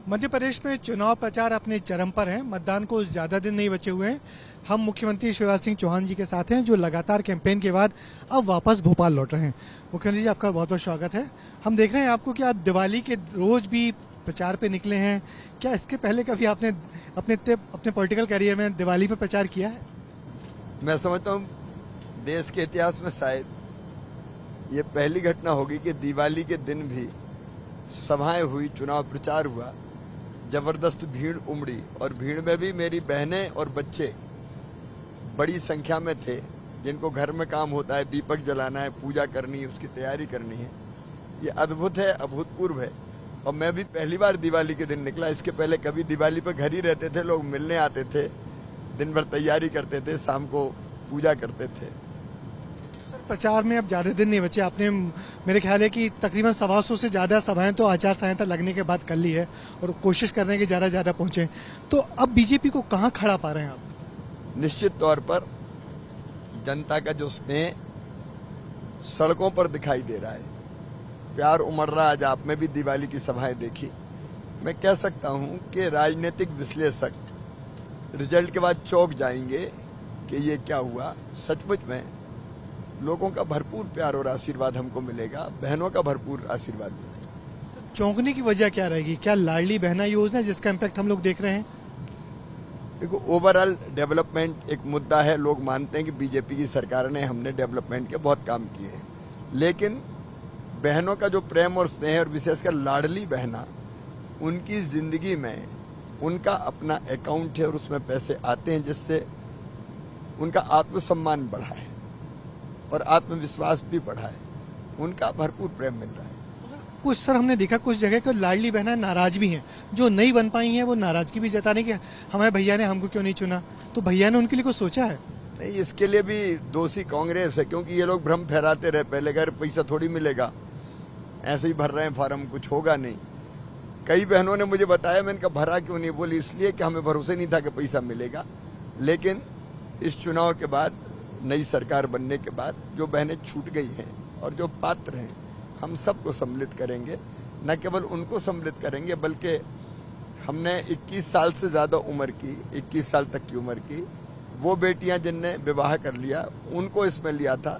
मध्य प्रदेश में चुनाव प्रचार अपने चरम पर है। मतदान को ज्यादा दिन नहीं बचे हुए हैं। हम मुख्यमंत्री शिवराज सिंह चौहान जी के साथ हैं, जो लगातार कैंपेन के बाद अब वापस भोपाल लौट रहे हैं। मुख्यमंत्री जी, आपका बहुत बहुत स्वागत है। हम देख रहे हैं आपको कि आप दिवाली के रोज भी प्रचार पे निकले हैं। क्या इसके पहले कभी आपने अपने पॉलिटिकल करियर में दिवाली पे प्रचार किया है? मैं समझता हूँ देश के इतिहास में शायद ये पहली घटना होगी कि दिवाली के दिन भी सभाएं हुई, चुनाव प्रचार हुआ, जबरदस्त भीड़ उमड़ी और भीड़ में भी मेरी बहनें और बच्चे बड़ी संख्या में थे, जिनको घर में काम होता है, दीपक जलाना है, पूजा करनी है, उसकी तैयारी करनी है। ये अद्भुत है, अभूतपूर्व है। और मैं भी पहली बार दिवाली के दिन निकला। इसके पहले कभी दिवाली पर घर ही रहते थे, लोग मिलने आते थे, दिन भर तैयारी करते थे, शाम को पूजा करते थे। सर, प्रचार में अब ज्यादा दिन नहीं बचे। आपने मेरे ख्याल है कि तकरीबन 125 से ज्यादा सभाएं तो आचार संहिता लगने के बाद कर ली है और कोशिश कर रहे हैं कि ज्यादा पहुंचे। तो अब बीजेपी को कहां खड़ा पा रहे हैं आप? निश्चित तौर पर जनता का जो स्नेह सड़कों पर दिखाई दे रहा है, प्यार उमड़ रहा है। आज आप में भी दिवाली की सभाएं देखी। मैं कह सकता हूं कि राजनीतिक विश्लेषक रिजल्ट के बाद चौंक जाएंगे कि ये क्या हुआ। सचमुच में लोगों का भरपूर प्यार और आशीर्वाद हमको मिलेगा, बहनों का भरपूर आशीर्वाद मिलेगा। चौंकने की वजह क्या रहेगी? क्या लाडली बहना योजना जिसका इम्पैक्ट हम लोग देख रहे हैं? देखो, ओवरऑल डेवलपमेंट एक मुद्दा है। लोग मानते हैं कि बीजेपी की सरकार ने, हमने डेवलपमेंट के बहुत काम किए हैं, लेकिन बहनों का जो प्रेम और स्नेह और विशेषकर लाडली बहना, उनकी जिंदगी में उनका अपना अकाउंट है और उसमें पैसे आते हैं, जिससे उनका आत्मसम्मान बढ़ा है और आत्मविश्वास भी बढ़ा है। उनका भरपूर प्रेम मिल रहा है। कुछ सर हमने देखा कुछ जगह को लाडली बहना नाराज भी हैं, जो नहीं बन पाई हैं वो नाराजगी भी जता रही कि हमारे भैया ने हमको क्यों नहीं चुना। तो भैया ने उनके लिए कुछ सोचा है? नहीं, इसके लिए भी दोषी कांग्रेस है, क्योंकि ये लोग भ्रम फैलाते रहे। पहले घर पैसा थोड़ी मिलेगा, ऐसे ही भर रहे हैं फॉर्म, कुछ होगा नहीं। कई बहनों ने मुझे बताया, मैंने कहा भरा क्यों नहीं? बोली इसलिए कि हमें भरोसा नहीं था कि पैसा मिलेगा। लेकिन इस चुनाव के बाद, नई सरकार बनने के बाद जो बहनें छूट गई हैं और जो पात्र हैं, हम सबको सम्मिलित करेंगे। न केवल उनको सम्मिलित करेंगे, बल्कि हमने 21 साल से ज़्यादा उम्र की, 21 साल तक की उम्र की वो बेटियां जिनने विवाह कर लिया, उनको इसमें लिया था।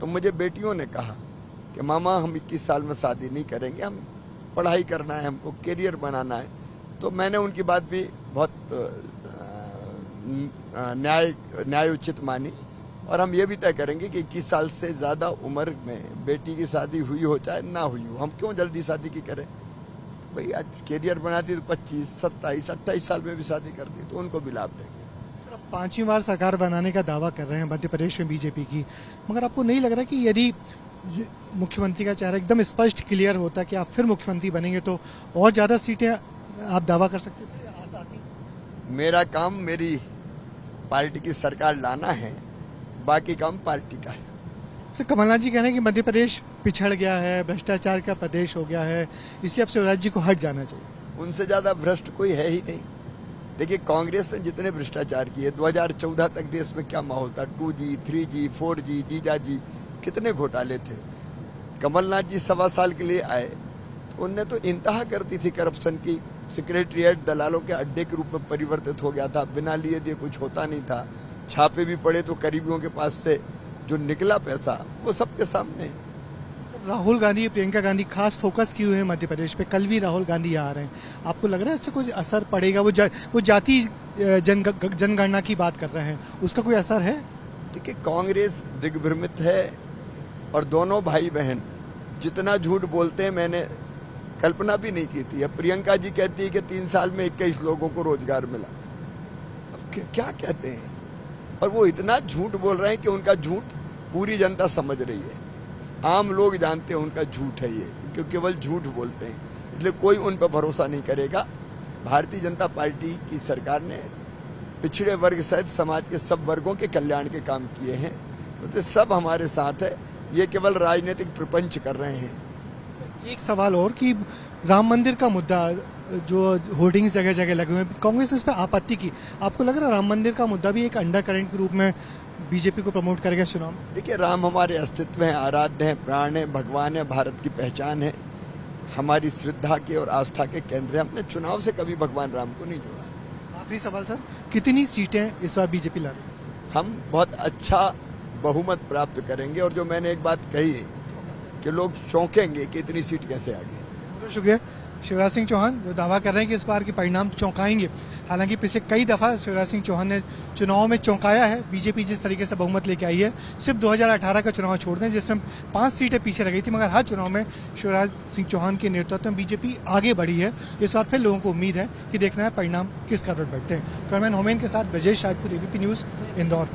तो मुझे बेटियों ने कहा कि मामा, हम 21 साल में शादी नहीं करेंगे, हम पढ़ाई करना है, हमको करियर बनाना है। तो मैंने उनकी बात भी बहुत न्यायोचित मानी और हम ये भी तय करेंगे कि 21 साल से ज़्यादा उम्र में बेटी की शादी हुई हो चाहे ना हुई हो, हम क्यों जल्दी शादी की करें? भाई आज करियर बनाती तो 25, 27, 28 साल में भी शादी करती, तो उनको भी लाभ देंगे। 5वीं बार सरकार बनाने का दावा कर रहे हैं मध्य प्रदेश में बीजेपी की, मगर आपको नहीं लग रहा कि यदि मुख्यमंत्री का चेहरा एकदम स्पष्ट क्लियर होता कि आप फिर मुख्यमंत्री बनेंगे तो और ज्यादा सीटें आप दावा कर सकते थे? मेरा काम मेरी पार्टी की सरकार लाना है, बाकी काम पार्टी का है। सर, कमलनाथ जी कह रहे हैं कि मध्य प्रदेश पिछड़ गया है, भ्रष्टाचार का प्रदेश हो गया है, इसलिए अब शिवराज जी को हट जाना चाहिए। उनसे ज्यादा भ्रष्ट कोई है ही नहीं। देखिए, कांग्रेस ने जितने भ्रष्टाचार किए, 2014 तक देश में क्या माहौल था, 2G, 3G, 4G, जीजाजी, कितने घोटाले थे। कमलनाथ जी 1.25 साल के लिए आए, उनने तो इंतहा कर दी थी करप्शन की। सेक्रेटरिएट दलालों के अड्डे के रूप में परिवर्तित हो गया था, बिना लिए दिए कुछ होता नहीं था। छापे भी पड़े तो करीबियों के पास से जो निकला पैसा वो सबके सामने। राहुल गांधी, प्रियंका गांधी खास फोकस किए हुए हैं मध्य प्रदेश पे। कल भी राहुल गांधी यहाँ आ रहे हैं। आपको लग रहा है इससे कुछ असर पड़ेगा? वो जाति जनगणना की बात कर रहे हैं, उसका कोई असर है? देखिए, कांग्रेस दिग्भ्रमित है और दोनों भाई बहन जितना झूठ बोलते हैं, मैंने कल्पना भी नहीं की थी। अब प्रियंका जी कहती है कि 3 साल में 21 लोगों को रोजगार मिला। अब क्या कहते हैं? और वो इतना झूठ बोल रहे हैं कि उनका झूठ पूरी जनता समझ रही है। आम लोग जानते हैं उनका झूठ है ये, क्योंकि केवल झूठ बोलते हैं, इसलिए कोई उन पर भरोसा नहीं करेगा। भारतीय जनता पार्टी की सरकार ने पिछड़े वर्ग सहित समाज के सब वर्गों के कल्याण के काम किए हैं, तो सब हमारे साथ है। ये केवल राजनीतिक प्रपंच कर रहे हैं। एक सवाल और कि राम मंदिर का मुद्दा, जो होर्डिंग्स जगह जगह लगे हुए हैं, कांग्रेस ने इस पर आपत्ति की। आपको लग रहा है राम मंदिर का मुद्दा भी एक अंडर करंट के रूप में बीजेपी को प्रमोट करेगा चुनाव? देखिए, राम हमारे अस्तित्व है, आराध्य है, प्राण है, भगवान है, भारत की पहचान है। हमारी श्रद्धा के और आस्था के केंद्र है। हमने चुनाव से कभी भगवान राम को नहीं जोड़ा। आखिरी सवाल सर, कितनी सीटें इस बार बीजेपी ला रही है? हम बहुत अच्छा बहुमत प्राप्त करेंगे और जो मैंने एक बात कही है कि लोग चौंकेंगे कि इतनी सीट कैसे आ गई। बहुत शुक्रिया। शिवराज सिंह चौहान जो दावा कर रहे हैं कि इस बार के परिणाम चौंकाएंगे, हालांकि पिछले कई दफा शिवराज सिंह चौहान ने चुनाव में चौंकाया है। बीजेपी जिस तरीके से बहुमत लेके आई है, सिर्फ 2018 का चुनाव छोड़ दें जिसमें 5 सीटें पीछे रह गई थी, मगर हर चुनाव में शिवराज सिंह चौहान के नेतृत्व में बीजेपी आगे बढ़ी है। इस बार फिर लोगों को उम्मीद है कि देखना है परिणाम किस करवट बैठते हैं। कैमरामैन होमेन के साथ ब्रजेश राजपूत, एबीपी न्यूज, इंदौर।